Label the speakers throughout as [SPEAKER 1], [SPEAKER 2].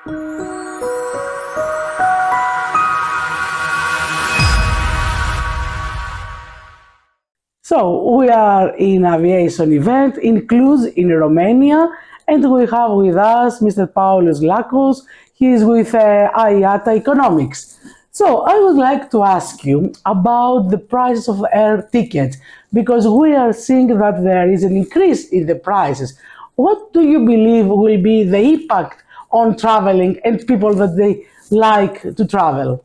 [SPEAKER 1] So we are in Aviation Event in Cluj in Romania, and we have with us Mr. Paulos Lakew. He is with IATA Economics. So I would like to ask you about the prices of air tickets, because we are seeing that there is an increase in the prices. What do you believe will be the impact on traveling and people that they like to travel?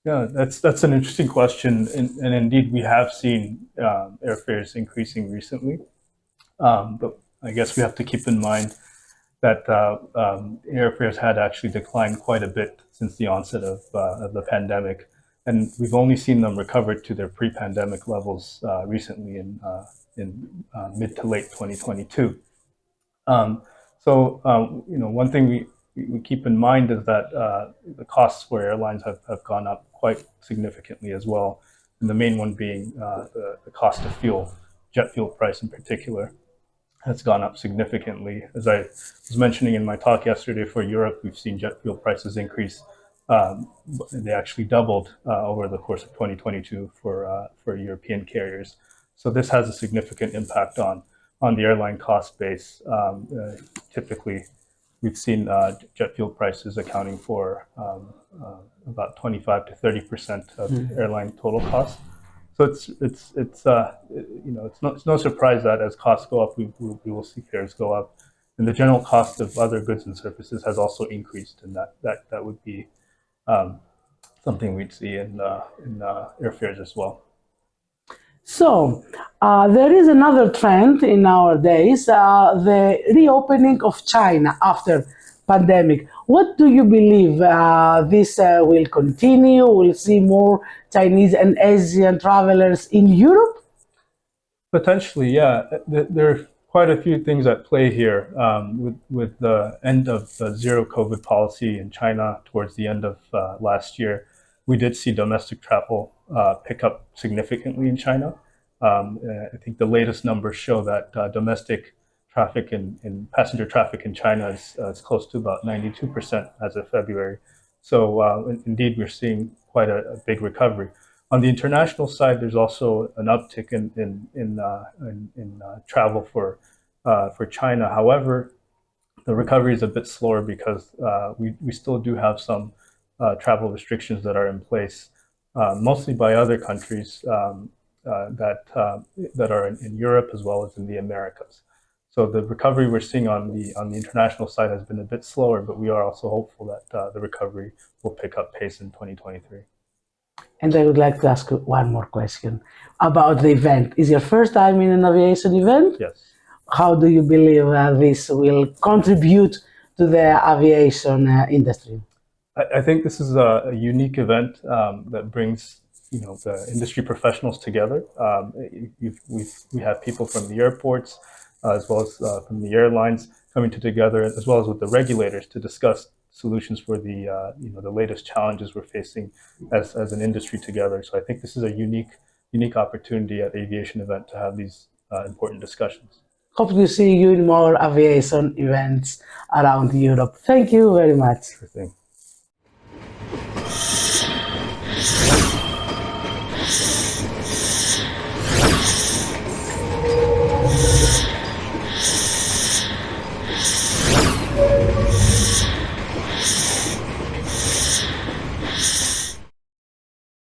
[SPEAKER 2] Yeah, that's an interesting question, and indeed we have seen airfares increasing recently. But I guess we have to keep in mind that airfares had actually declined quite a bit since the onset of the pandemic, and we've only seen them recover to their pre-pandemic levels recently in mid to late 2022. One thing we keep in mind is that the costs for airlines have gone up quite significantly as well, and the main one being the cost of fuel, jet fuel price in particular, has gone up significantly. As I was mentioning in my talk yesterday for Europe, we've seen jet fuel prices increase. They actually doubled over the course of 2022 for European carriers. So this has a significant impact on the airline cost base. Typically, we've seen jet fuel prices accounting for about 25 to 30% of airline total costs. So it's no surprise that as costs go up, we will see fares go up, and the general cost of other goods and services has also increased, and that would be something we'd see in airfares as well.
[SPEAKER 1] So there is another trend in nowadays, the reopening of China after pandemic. What do you believe this will continue? We'll see more Chinese and Asian travelers in Europe?
[SPEAKER 2] Potentially, yeah. There are quite a few things at play here. With the end of the zero COVID policy in China towards the end of last year, we did see domestic travel pick up significantly in China. I think the latest numbers show that domestic traffic and passenger traffic in China is close to about 92% as of February. So indeed, we're seeing quite a big recovery. On the international side, there's also an uptick in travel for China. However, the recovery is a bit slower because we still do have some travel restrictions that are in place, mostly by other countries that are in Europe as well as in the Americas. So the recovery we're seeing on the international side has been a bit slower, but we are also hopeful that the recovery will pick up pace in 2023.
[SPEAKER 1] And I would like to ask you one more question about the event. Is your first time in an aviation event?
[SPEAKER 2] Yes.
[SPEAKER 1] How do you believe this will contribute to the aviation industry?
[SPEAKER 2] I think this is a unique event that brings the industry professionals together. We have people from the airports as well as from the airlines coming together, as well as with the regulators to discuss solutions for the latest challenges we're facing as an industry together. So I think this is a unique opportunity at Aviation Event to have these important discussions.
[SPEAKER 1] Hope to see you in more aviation events around Europe. Thank you very much.
[SPEAKER 2] Sure thing.